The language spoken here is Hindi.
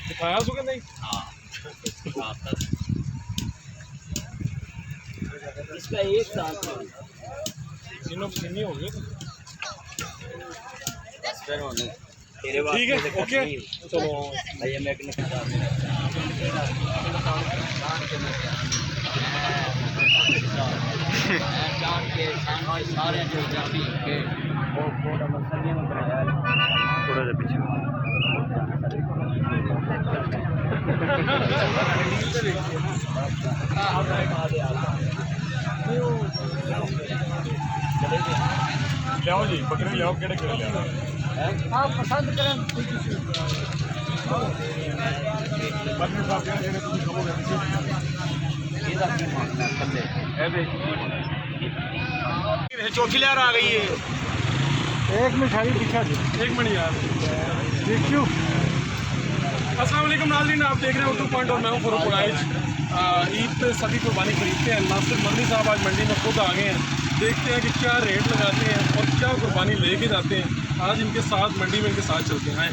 दिखाया सुखे नहीं? हाँ इसका एक साल तीनों सीनी हो गए। ठीक है, ओके चलो भैया मैं जान के सारे जो जाति के वो थोड़ा मसले में बनाया थोड़ा सा पीछे लियाओ जी बकरे लियाओ केड़े केड़े लियाओ आप पसंद करें बकरे साहब केड़े तुम खबोगे ਇਹਦਾ ਕੀ ਮਾਮਲਾ ਕੱਲੇ ये चौथी लहर आ गई है। एक मिनट खाली पीछा जी, एक मिनट यार देखियो। अस्सलाम वालेकुम नाज़रीन, आप देख रहे हैं उर्दू पॉइंट और मैं हूँ फरूक कुरैश। ईद पे सभी कुर्बानी खरीदते हैं। नासिर मदनी साहब आज मंडी में खुद आ गए हैं। देखते हैं कि क्या रेट लगाते हैं और क्या कुर्बानी लेके जाते हैं। आज इनके साथ मंडी में इनके साथ चलते हैं।